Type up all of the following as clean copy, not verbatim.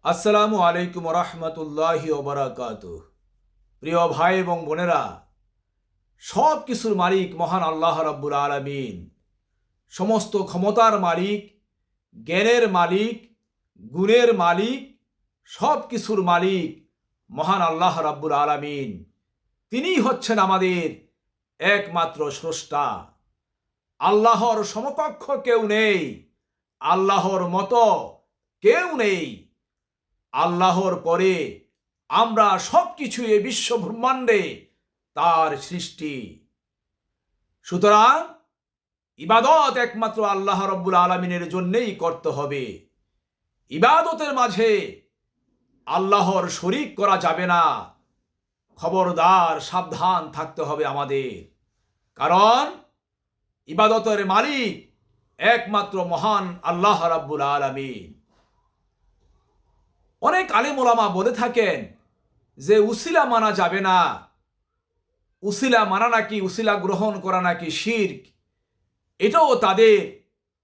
আসসালামু আলাইকুম রহমতুল্লাহি ওবরাকাতুহ। প্রিয় ভাই এবং বোনেরা, সব কিছুর মালিক মহান আল্লাহ রাব্বুল আলামিন, সমস্ত ক্ষমতার মালিক, জ্ঞানের মালিক, গুণের মালিক, সব কিছুর মালিক মহান আল্লাহ রাব্বুল আলামিন। তিনিই হচ্ছেন আমাদের একমাত্র স্রষ্টা। আল্লাহর সমকক্ষ কেউ নেই, আল্লাহর মতো কেউ নেই। আল্লাহর পরে আমরা সব কিছু এই বিশ্ব ব্রহ্মাণ্ডে তার সৃষ্টি। সুতরাং ইবাদত একমাত্র আল্লাহ রাব্বুল আলামিনের জন্যই করতে হবে। ইবাদতের মাঝে আল্লাহর শরীক করা যাবে না। খবরদার, সাবধান থাকতে হবে আমাদের, কারণ ইবাদতের মালিক একমাত্র মহান আল্লাহ রাব্বুল আলামিন। অনেক আলেম ওলামা বলে থাকেন যে উসিলা মানা যাবে না, উসিলা মানা নাকি, উসিলা গ্রহণ করা নাকি শিরক। এটাও তাদের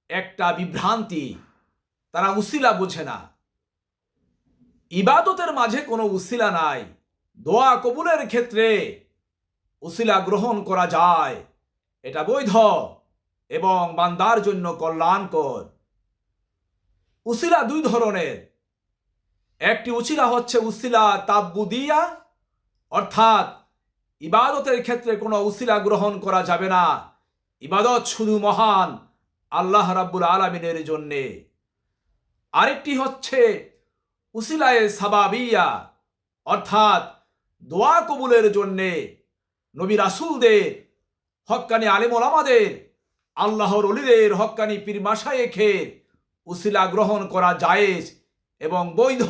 একটা বিভ্রান্তি, তারা উসিলা বোঝে না। ইবাদতের মাঝে কোনো উসিলা নাই। দোয়া কবুলের ক্ষেত্রে উসিলা গ্রহণ করা যায়, এটা বৈধ এবং বান্দার জন্য কল্যাণকর। উসিলা দুই ধরনের। একটি উসিলা হচ্ছে উসিলা তাবুদিয়া, অর্থাৎ ইবাদতের ক্ষেত্রে কোনো উসিলা গ্রহণ করা যাবে না, ইবাদত শুধু মহান আল্লাহ রাব্বুল আলামিনের জন্যে। আরেকটি হচ্ছে উসিলায়ে সাবাবিয়া, অর্থাৎ দোয়া কবুলের জন্যে নবী রাসূলদের, হক্কানি আলেম ওলামাদের, আল্লাহর ওলিদের, হক্কানি পীর মাশায়েখের উসিলা গ্রহণ করা জায়েজ এবং বৈধ,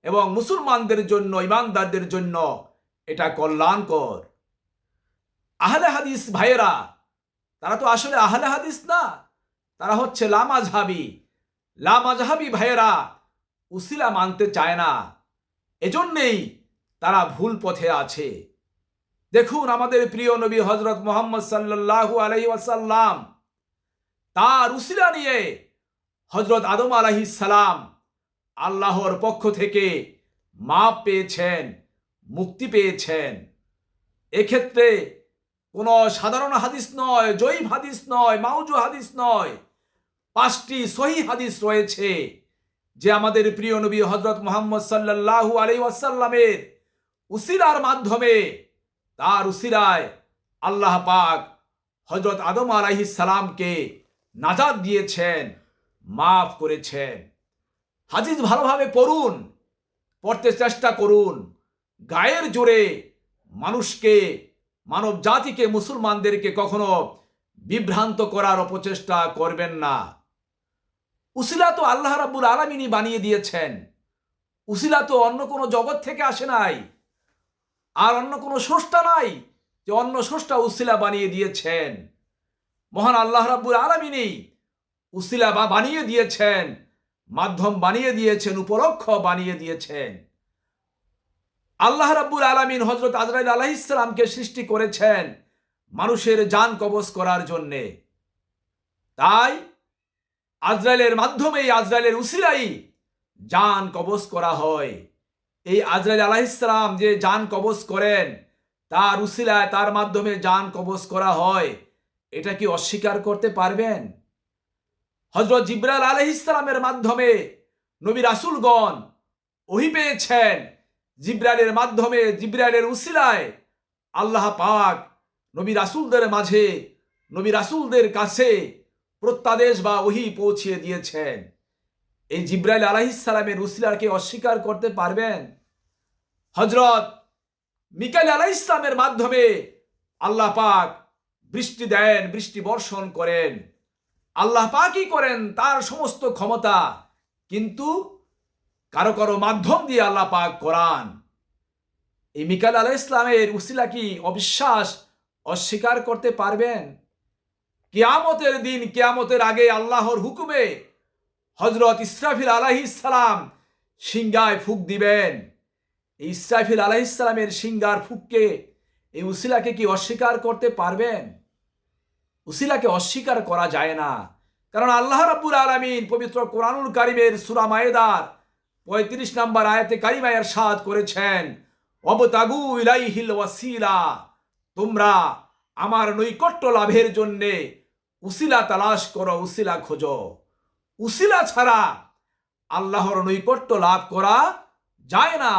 এবং মুসলমানদের জন্য, ইমানদারদের জন্য এটা কল্যাণকর। আহলে হাদিস ভাইয়েরা, তারা তো আসলে আহলে হাদিস না, তারা হচ্ছে লামাজহাবি। লামাজহাবি ভাইয়েরা উসিলা মানতে চায় না, এজন্যেই তারা ভুল পথে আছে। দেখুন, আমাদের প্রিয় নবী হযরত মুহাম্মদ সাল্লাল্লাহু আলাইহি ওয়াসাল্লাম, তার উসিলা নিয়ে হযরত আদম আলাইহিস সালাম আল্লাহর পক্ষ থেকে মাপ পেয়েছেন, মুক্তি পেয়েছেন। এক্ষেত্রে কোনো সাধারণ হাদিস নয়, জয়ীফ হাদিস নয়, মাউজু হাদিস নয়, 5টি সহিহ হাদিস রয়েছে যে আমাদের প্রিয় নবী হযরত মুহাম্মদ সাল্লাল্লাহু আলাইহি ওয়াসাল্লামের উসিলার মাধ্যমে, তার উসিলায় আল্লাহ পাক হযরত আদম আলাইহিস সালামকে নাজাত দিয়েছেন, মাফ করেছেন। হাদিস ভালোভাবে পড়ুন, পড়তে চেষ্টা করুন। গায়ের জোরে মানুষকে, মানব জাতিকে, মুসলমানদেরকে কখনো বিভ্রান্ত করার অপচেষ্টা করবেন না। উসিলা তো আল্লাহ রাব্বুল আলামিনই বানিয়ে দিয়েছেন। উসিলা তো অন্য কোনো জগৎ থেকে আসে নাই, আর অন্য কোনো স্রষ্টা নাই যে অন্য স্রষ্টা উসিলা বানিয়ে দিয়েছেন। মহান আল্লাহ রাব্বুল আলামিনই উসিলা বানিয়ে দিয়েছেন, মাধ্যম বানিয়ে দিয়েছেন, উপলক্ষ বানিয়ে দিয়েছেন। আল্লাহ রাব্বুল আলামিন হযরত আজরাইল আলাইহিস সালামকে সৃষ্টি করেছেন মানুষের জান কবজ করার জন্যে। তাই আজরাইলের মাধ্যমে, আজরাইলের উসিলাই জান কবজ করা হয়। এই আজরাইল আলাইহিস সালাম যে জান কবজ করেন, তার উসিলায়, তার মাধ্যমে জান কবজ করা হয়, এটা কি অস্বীকার করতে পারবেন? হযরত জিবরাইল আলাইহিস সালামের মাধ্যমে নবী রাসূলগণ ওহী পেয়েছেন। জিবরাইলের মাধ্যমে, জিবরাইলের উসিলায় আল্লাহ পাক নবী রাসূলদের মাঝে, নবী রাসূলদের কাছে প্রত্যাদেশ বা ওহী পৌঁছিয়ে দিয়েছেন। এই জিবরাইল আলাইহিস সালামের উসিলাকে অস্বীকার করতে পারবেন? হযরত মিকাইল আলাইহিস সালামের মাধ্যমে আল্লাহ পাক বৃষ্টি দেন, বৃষ্টি বর্ষণ করেন। আল্লাহ পাকই করেন, তার সমস্ত ক্ষমতা, কিন্তু কারো কারো মাধ্যম দিয়ে আল্লাহ পাক করান। এই মিকাইল আলাইহিস সালামের উসিলা কি অবিশ্বাস, অস্বীকার করতে পারবেন? কিয়ামতের দিন, কিয়ামতের আগে আল্লাহর হুকুমে হযরত ইসরাফিল আলাইহিস সালাম সিংহায় ফুঁক দিবেন। এই ইসরাফিল আলাইহিস সালামের সিংহার ফুঁককে, এই উসিলাকে কি অস্বীকার করতে পারবেন? উসিলাকে অস্বীকার করা যায় না, কারণ আল্লাহ রাব্বুল আলামিন পবিত্র কোরআনুল কারীমের সূরা মায়েদার 35 নম্বর আয়াতে কারিমায় ইরশাদ করেছেন, ওয়াবতাগু ইলাইহিল ওয়াসিলা, তোমরা আমার নৈকট্য লাভের জন্যে উসিলা তালাশ করো, উসিলা খোঁজো। উসিলা ছাড়া আল্লাহর নৈকট্য লাভ করা যায় না।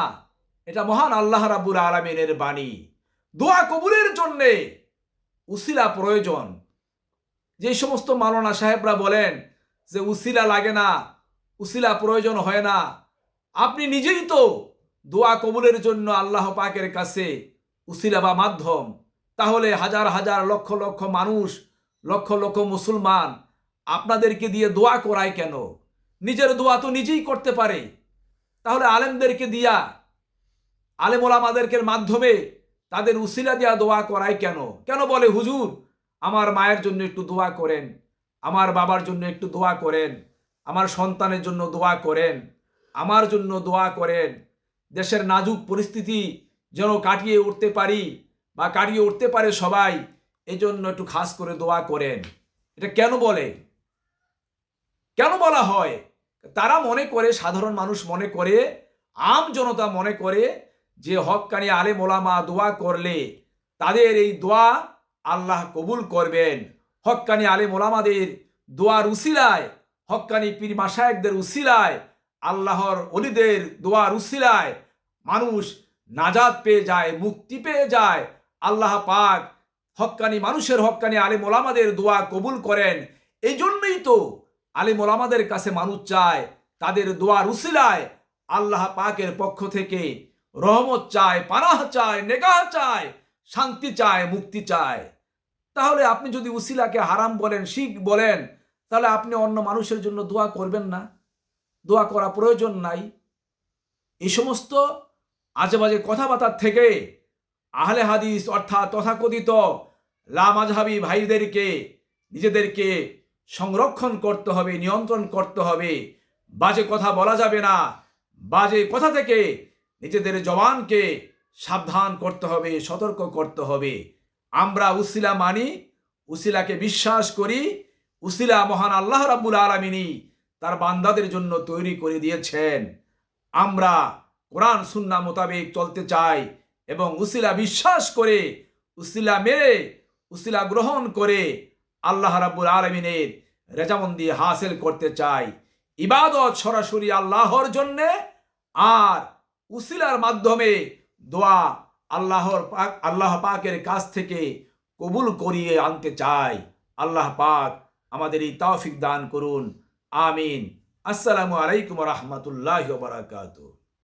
এটা মহান আল্লাহ রাব্বুল আলামিনের বাণী। দোয়া কবুলের জন্যে উসিলা প্রয়োজন। যে সমস্ত মাওলানা সাহেবরা বলেন যে উসিলা লাগে না, উসিলা প্রয়োজন হয় না, আপনি নিজেই তো দোয়া কবুলের জন্য আল্লাহ পাকের কাছে উসিলা বা মাধ্যম। তাহলে হাজার হাজার লক্ষ লক্ষ মানুষ, লক্ষ লক্ষ মুসলমান আপনাদেরকে দিয়ে দোয়া করায় কেন? নিজের দোয়া তো নিজেই করতে পারে। তাহলে আলেমদেরকে দিয়া, আলেম ওলামাদেরকে মাধ্যমে তাদের উসিলা দিয়া দোয়া করায় কেন? কেন বলে হুজুর আমার মায়ের জন্য একটু দোয়া করেন, আমার বাবার জন্য একটু দোয়া করেন, আমার সন্তানের জন্য দোয়া করেন, আমার জন্য দোয়া করেন, দেশের নাজুক পরিস্থিতি যেন কাটিয়ে উঠতে পারি বা কাটিয়ে উঠতে পারে সবাই, এই জন্য একটু খাস করে দোয়া করেন। এটা কেন বলে? কেন বলা হয়? তারা মনে করে, সাধারণ মানুষ মনে করে, আম জনতা মনে করে যে হক্কানি আলেম ওলামা দোয়া করলে তাদের এই দোয়া আল্লাহ কবুল করবেন। হক্কানি আলেম ওলামাদের দোয়ার উসিলায়, হক্কানি পীর মাশায়েখদের উসিলায়, আল্লাহর ওলিদের দোয়ার উসিলায় মানুষ নাজাত পেয়ে যায়, মুক্তি পেয়ে যায়। আল্লাহ পাক হক্কানি মানুষের, হক্কানি আলেম ওলামাদের দোয়া কবুল করেন। এই জন্যই তো আলেম ওলামাদের কাছে মানুষ চায়, তাদের দোয়ার উসিলায় আল্লাহ পাকের পক্ষ থেকে রহমত চায়, পানাহ চায়, নেগাহ চায়, শান্তি চায়, মুক্তি চায়। তাহলে আপনি যদি উসিলাকে হারাম বলেন, শিরক বলেন, তাহলে আপনি অন্য মানুষের জন্য দোয়া করবেন না? দোয়া করা প্রয়োজন নাই। এই সমস্ত আজেবাজে কথাবার্তা থেকে আহলে হাদিস অর্থাৎ তথাকথিত লামাযহাবী ভাইদেরকে নিজেদেরকে সংরক্ষণ করতে হবে, নিয়ন্ত্রণ করতে হবে। বাজে কথা বলা যাবে না। বাজে কথা থেকে নিজেদের জবানকে সাবধান করতে হবে, সতর্ক করতে হবে। আমরা উসিলা মানি, উসিলাকে বিশ্বাস করি। উসিলা মহান আল্লাহ রাব্বুল আলামিনই তার বান্দাদের জন্য তৈরি করে দিয়েছেন। আমরা কোরআন সুন্নাহ মোতাবেক চলতে চাই এবং উসিলা বিশ্বাস করে, উসিলা মেনে, উসিলা গ্রহণ করে আল্লাহ রাব্বুল আলামিনের রেজামন্দি হাসিল করতে চাই। ইবাদত সরাসরি আল্লাহর জন্যে, আর উসিলার মাধ্যমে দোয়া আল্লাহ পাকের কাছ থেকে কবুল করিয়ে আনতে চাই। আল্লাহ পাক আমাদের এই তৌফিক দান করুন। আমিন। আসসালামু আলাইকুম ওয়া রাহমাতুল্লাহি ওয়া বারাকাতুহু।